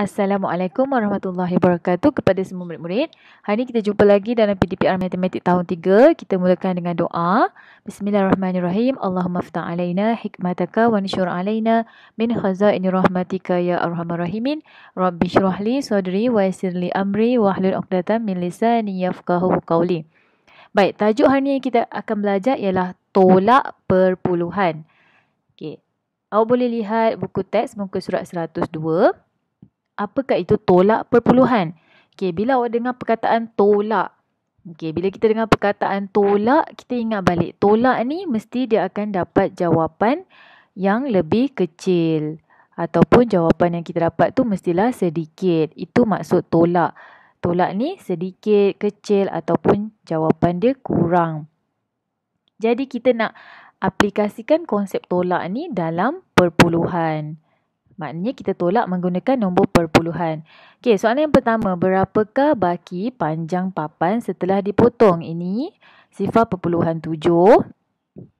Assalamualaikum warahmatullahi wabarakatuh kepada semua murid-murid. Hari ini kita jumpa lagi dalam PDPR Matematik tahun 3. Kita mulakan dengan doa. Bismillahirrahmanirrahim. Allahumma ftah alaina hikmataka wa nishur alaina min khazaini rahmatika ya arhamar rahimin. Rabbi syrahli sadri wa yassirli amri wa hlul 'uqdatam min lisani yafqahu qawli. Baik, tajuk hari ini yang kita akan belajar ialah tolak perpuluhan. Okey. Awak boleh lihat buku teks muka surat 102. Apakah itu tolak perpuluhan? Okey, bila awak dengar perkataan tolak. Okey, bila kita dengar perkataan tolak, kita ingat balik. Tolak ni mesti dia akan dapat jawapan yang lebih kecil. Ataupun jawapan yang kita dapat tu mestilah sedikit. Itu maksud tolak. Tolak ni sedikit, kecil ataupun jawapan dia kurang. Jadi kita nak aplikasikan konsep tolak ni dalam perpuluhan. Maknanya kita tolak menggunakan nombor perpuluhan. Okey, soalan yang pertama. Berapakah baki panjang papan setelah dipotong? Ini sifar perpuluhan 7.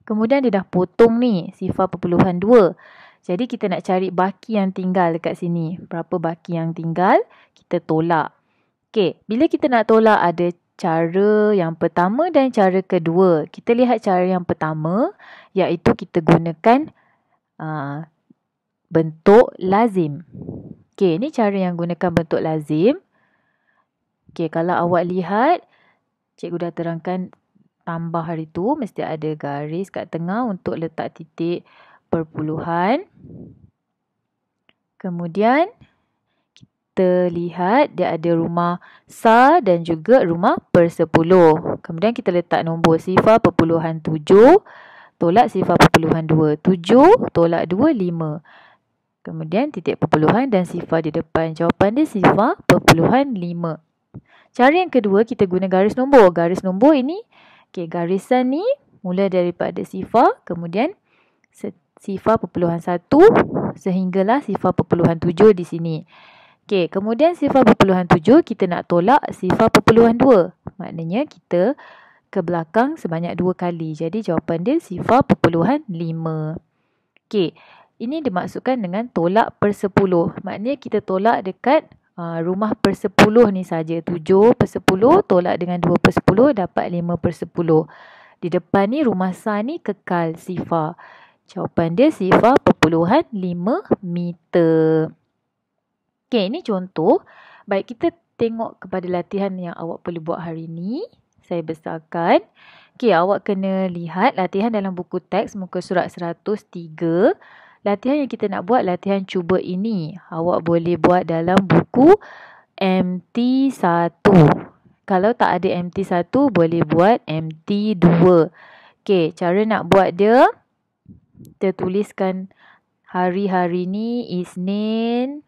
Kemudian dia dah potong ni, sifar perpuluhan 2. Jadi kita nak cari baki yang tinggal dekat sini. Berapa baki yang tinggal? Kita tolak. Okey, bila kita nak tolak ada cara yang pertama dan cara kedua. Kita lihat cara yang pertama, iaitu kita gunakan bentuk lazim. Okey, ni cara yang gunakan bentuk lazim. Okey, kalau awak lihat, cikgu dah terangkan tambah hari tu mesti ada garis kat tengah untuk letak titik perpuluhan. Kemudian kita lihat dia ada rumah sar dan juga rumah persepuluh. Kemudian kita letak nombor sifar perpuluhan 7 tolak sifar perpuluhan 2. 7 tolak 2, 5. Kemudian titik perpuluhan dan sifar di depan. Jawapan dia sifar perpuluhan 5. Cara yang kedua, kita guna garis nombor. Garis nombor ini, okay, garisan ni mula daripada sifar, kemudian sifar perpuluhan 1 sehinggalah sifar perpuluhan 7 di sini. Okay, kemudian sifar perpuluhan 7 kita nak tolak sifar perpuluhan 2. Maknanya kita ke belakang sebanyak 2 kali. Jadi jawapan dia sifar perpuluhan 5. Okay. Ini dimaksudkan dengan tolak persepuluh. Maknanya kita tolak dekat rumah persepuluh ni saja. 7 persepuluh tolak dengan 2 persepuluh dapat 5 persepuluh. Di depan ni rumah sar ni kekal sifar. Jawapan dia sifar perpuluhan 5 meter. Okey, ini contoh. Baik, kita tengok kepada latihan yang awak perlu buat hari ni. Saya besarkan. Okey, awak kena lihat latihan dalam buku teks muka surat 103. Latihan yang kita nak buat, latihan cuba ini. Awak boleh buat dalam buku MT1. Kalau tak ada MT1, boleh buat MT2. Okey, cara nak buat dia, kita tuliskan hari-hari ni, Isnin.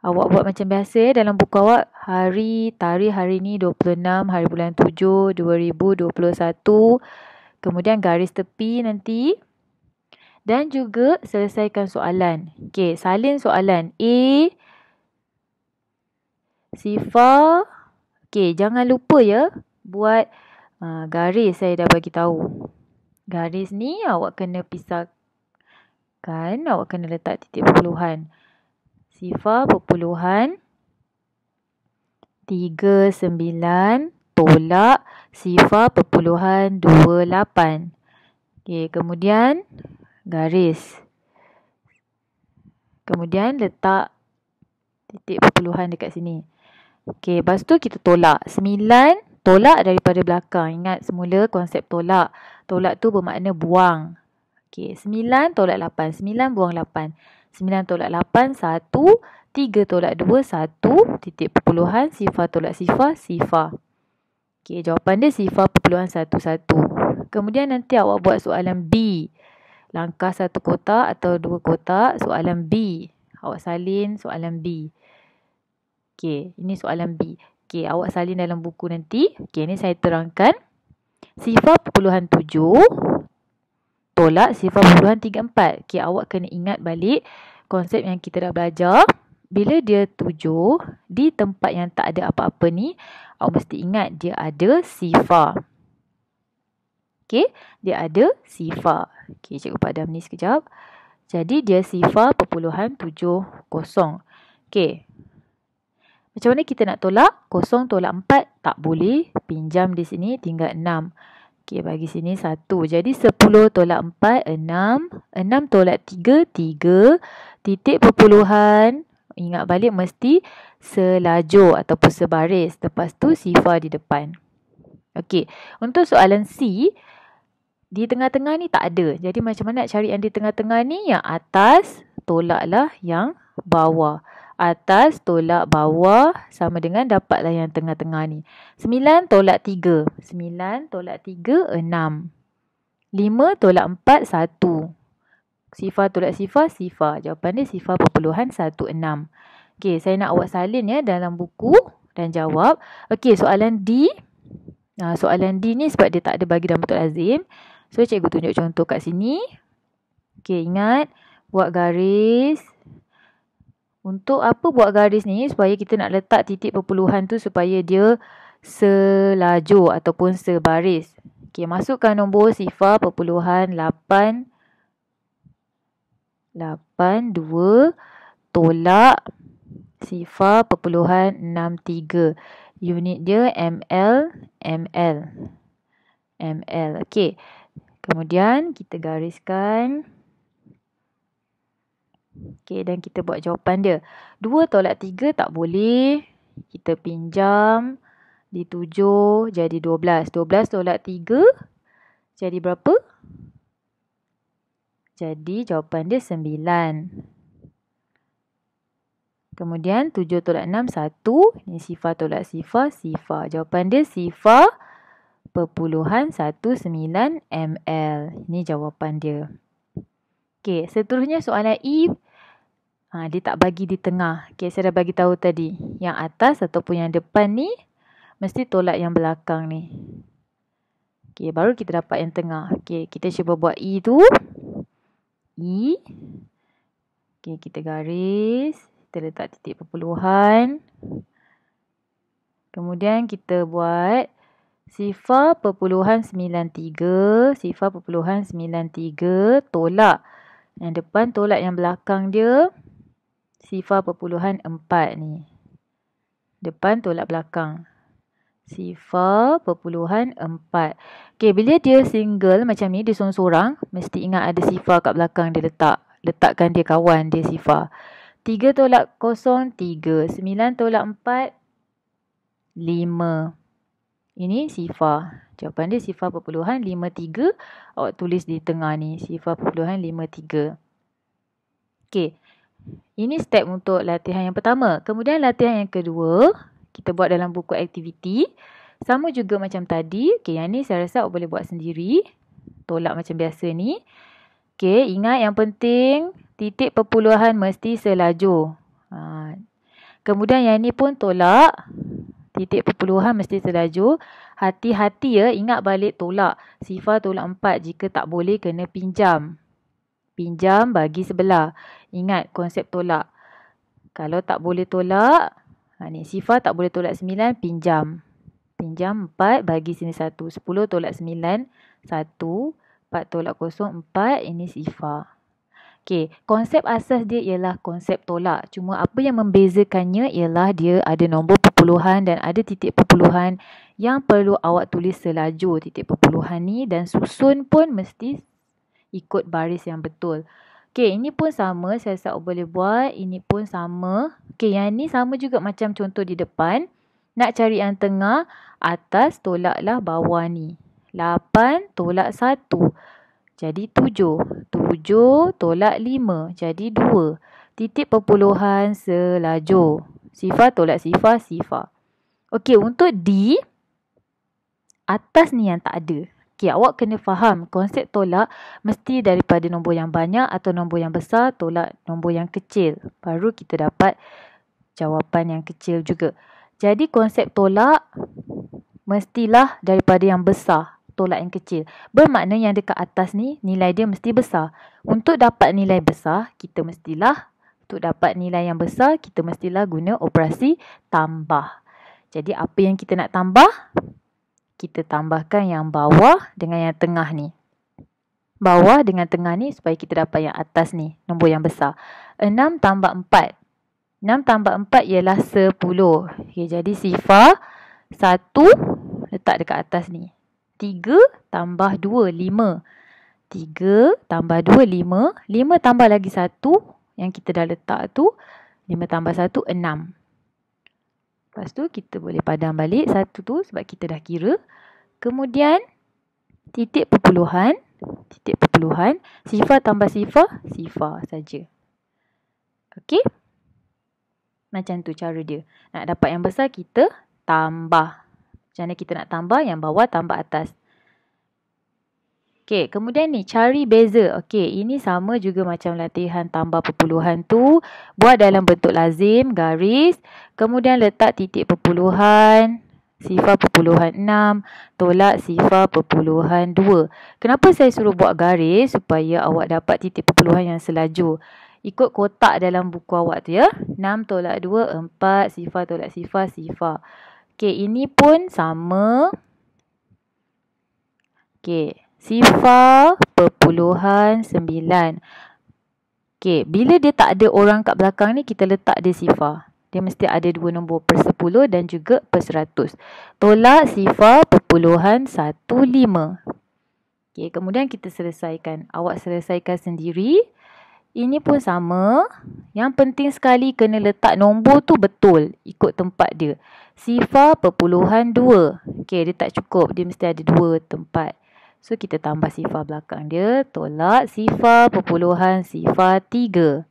Awak buat macam biasa dalam buku awak. Hari, tarikh hari ni 26 hari bulan 7, 2021. Kemudian garis tepi nanti. Dan juga selesaikan soalan. Okey, salin soalan. A, sifar. Okey, jangan lupa ya, buat garis saya dah bagi tahu. Garis ni awak kena pisahkan, awak kena letak titik perpuluhan. Sifar perpuluhan 39 tolak sifar perpuluhan 28. Okey, kemudian garis. Kemudian letak titik perpuluhan dekat sini. Okey, lepas tu kita tolak. 9 tolak daripada belakang. Ingat semula konsep tolak. Tolak tu bermakna buang. Okey, 9 tolak 8. 9 buang 8. 9 tolak 8, 1. 3 tolak 2, 1. Titik perpuluhan, sifar tolak sifar, sifar. Okey, jawapan dia sifar perpuluhan 1, 1. Kemudian nanti awak buat soalan B. Langkah 1 kotak atau 2 kotak, soalan B. Awak salin soalan B. Okey, ini soalan B. Okey, awak salin dalam buku nanti. Okey, ini saya terangkan. Sifar perpuluhan 7 tolak sifar perpuluhan 34. Okey, awak kena ingat balik konsep yang kita dah belajar. Bila dia 7, di tempat yang tak ada apa-apa ni, awak mesti ingat dia ada sifar. Okey, dia ada sifar. Okey, cikgu padam ni sekejap. Jadi dia sifar perpuluhan 70. Okey. Macam mana kita nak tolak? Kosong tolak 4 tak boleh. Pinjam di sini tinggal 6. Okey, bagi sini 1. Jadi 10 tolak 4, 6. 6 tolak 3, 3. Titik perpuluhan. Ingat balik mesti selajur ataupun sebaris. Lepas tu sifar di depan. Okey, untuk soalan C, di tengah-tengah ni tak ada. Jadi macam mana nak cari yang di tengah-tengah ni? Yang atas tolaklah yang bawah. Atas tolak bawah sama dengan dapatlah yang tengah-tengah ni. 9 tolak 3. 9 tolak 3, 6. 5 tolak 4, 1. Sifar tolak sifar, sifar. Jawapan dia sifar perpuluhan 16. Okey, saya nak awak salin ya dalam buku dan jawab. Okey, soalan D. Soalan D ni sebab dia tak ada bagi dalam betul lazim. So, cikgu tunjuk contoh kat sini. Okey, ingat. Buat garis. Untuk apa buat garis ni? Supaya kita nak letak titik perpuluhan tu supaya dia selajur ataupun sebaris. Okey, masukkan nombor sifar perpuluhan 8. 82 tolak sifar perpuluhan 63. Unit dia ml. Okey. Kemudian kita gariskan. Okey, dan kita buat jawapan dia. 2 tolak 3 tak boleh. Kita pinjam. Di 7 jadi 12. 12 tolak 3 jadi berapa? Jadi jawapan dia 9. Kemudian 7 tolak 6, 1. Ini sifar tolak sifar, sifar. Jawapan dia sifar perpuluhan 19 ml. Ini jawapan dia. Okey, seterusnya soalan E. Dia tak bagi di tengah. Okey, saya dah bagi tahu tadi. Yang atas ataupun yang depan ni mesti tolak yang belakang ni. Okey, baru kita dapat yang tengah. Okey, kita cuba buat E tu. E. Okey, kita garis. Kita letak titik perpuluhan. Kemudian kita buat sifar perpuluhan 93. Sifar perpuluhan 93 tolak. Yang depan tolak yang belakang dia. Sifar perpuluhan 4 ni. Depan tolak belakang. Sifar perpuluhan 4. Okey, bila dia single macam ni, dia sorang-sorang, mesti ingat ada sifar kat belakang dia letak. Letakkan dia kawan dia sifar. 3 tolak 0, 3. 9 tolak 4, 5. Ini sifar. Jawapan dia sifar perpuluhan 53. Awak tulis di tengah ni. Sifar perpuluhan 53. Okey. Ini step untuk latihan yang pertama. Kemudian latihan yang kedua, kita buat dalam buku aktiviti. Sama juga macam tadi. Okey, yang ni saya rasa awak boleh buat sendiri. Tolak macam biasa ni. Okey, ingat yang penting titik perpuluhan mesti selajur. Kemudian yang ni pun tolak. Titik perpuluhan mesti selajur. Hati-hati ya, ingat balik tolak. Sifar tolak 4 jika tak boleh kena pinjam. Pinjam bagi sebelah. Ingat konsep tolak. Kalau tak boleh tolak, ni sifar tak boleh tolak 9, pinjam. Pinjam 4 bagi sini 1. 10 tolak 9, 1. 4 tolak 0, 4. Ini sifar. Okey, konsep asas dia ialah konsep tolak. Cuma apa yang membezakannya ialah dia ada nombor perpuluhan dan ada titik perpuluhan yang perlu awak tulis selajur titik perpuluhan ni, dan susun pun mesti ikut baris yang betul. Okey, ini pun sama. Saya rasa awak boleh buat. Ini pun sama. Okey, yang ni sama juga macam contoh di depan. Nak cari yang tengah, atas tolaklah bawah ni. 8 tolak 1. Jadi 7. 7 tolak 5. Jadi 2. Titik perpuluhan selajur. Sifar tolak sifar, sifar. Okey, untuk D, atas ni yang tak ada. Okey, awak kena faham konsep tolak mesti daripada nombor yang banyak atau nombor yang besar tolak nombor yang kecil. Baru kita dapat jawapan yang kecil juga. Jadi konsep tolak mestilah daripada yang besar tolak yang kecil. Bermakna yang dekat atas ni nilai dia mesti besar. Untuk dapat nilai besar, kita mestilah guna operasi tambah. Jadi apa yang kita nak tambah? Kita tambahkan yang bawah dengan yang tengah ni. Bawah dengan tengah ni supaya kita dapat yang atas ni, nombor yang besar. 6 tambah 4. 6 tambah 4 ialah 10. Okay, jadi sifar 1 letak dekat atas ni. 3 tambah 2, 5. 3 tambah 2, 5. 5 tambah lagi 1 yang kita dah letak tu. 5 tambah 1, 6. Lepas tu kita boleh padam balik 1 tu sebab kita dah kira. Kemudian titik perpuluhan. Titik perpuluhan. Sifar tambah sifar. Sifar saja. Okey. Macam tu cara dia. Nak dapat yang besar kita tambah. Macam mana kita nak tambah? Yang bawah tambah atas. Okey, kemudian ni cari beza. Okey, ini sama juga macam latihan tambah perpuluhan tu. Buat dalam bentuk lazim, garis. Kemudian letak titik perpuluhan. Sifar perpuluhan 6. Tolak sifar perpuluhan 2. Kenapa saya suruh buat garis? Supaya awak dapat titik perpuluhan yang selaju. Ikut kotak dalam buku awak tu ya. 6 tolak 2, 4. Sifar tolak sifar, sifar. Okey, ini pun sama. Okey. Sifar perpuluhan 9. Okey, bila dia tak ada orang kat belakang ni, kita letak dia sifar. Dia mesti ada 2 nombor, per 10 dan juga per 100. Tolak sifar perpuluhan 15. Okey, kemudian kita selesaikan. Awak selesaikan sendiri. Ini pun sama. Yang penting sekali kena letak nombor tu betul. Ikut tempat dia. Sifar perpuluhan 2. Okey, dia tak cukup. Dia mesti ada 2 tempat. So, kita tambah sifar belakang dia. Tolak sifar perpuluhan sifar 3.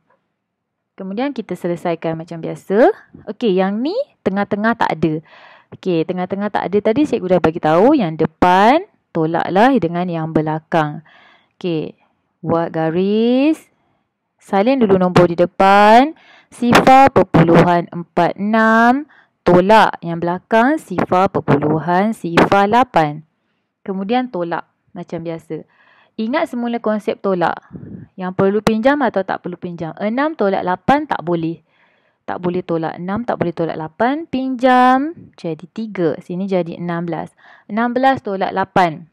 Kemudian kita selesaikan macam biasa. Okey, yang ni tengah-tengah tak ada. Okey, tengah-tengah tak ada tadi cikgu dah bagi tahu. Yang depan tolaklah dengan yang belakang. Okey, buat garis. Salin dulu nombor di depan. Sifar perpuluhan 46. Tolak yang belakang sifar perpuluhan sifar 8. Kemudian tolak. Macam biasa. Ingat semula konsep tolak. Yang perlu pinjam atau tak perlu pinjam. 6 tolak 8 tak boleh. Tak boleh tolak 6, tak boleh tolak 8. Pinjam. Jadi 3. Sini jadi 16. 16 tolak 8.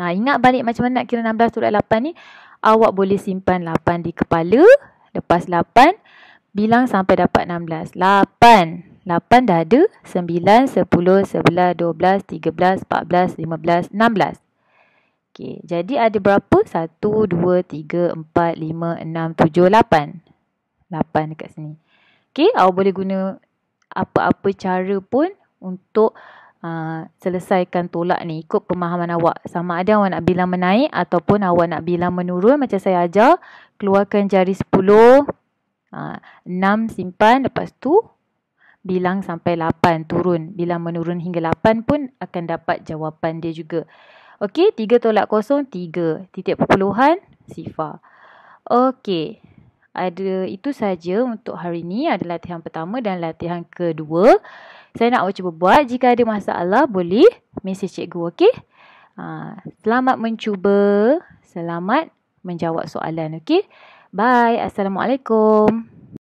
Ingat balik macam mana nak kira 16 tolak 8 ni. Awak boleh simpan 8 di kepala. Lepas 8. Bilang sampai dapat 16. 8. 8 dah ada. 9, 10, 11, 12, 13, 14, 15, 16. Okey, jadi ada berapa? 1, 2, 3, 4, 5, 6, 7, 8. 8 dekat sini. Okey, awak boleh guna apa-apa cara pun untuk selesaikan tolak ni. Ikut pemahaman awak. Sama ada awak nak bilang menaik ataupun awak nak bilang menurun. Macam saya ajar, keluarkan jari 10. 6 simpan. Lepas tu, bilang sampai 8 turun. Bilang menurun hingga 8 pun akan dapat jawapan dia juga. Okey, 3 tolak 0, 3. Titik perpuluhan, sifar. Okey, ada itu saja untuk hari ini. Ada latihan pertama dan latihan kedua. Saya nak awak cuba buat. Jika ada masalah, boleh mesej cikgu, okey? Selamat mencuba. Selamat menjawab soalan, okey? Bye. Assalamualaikum.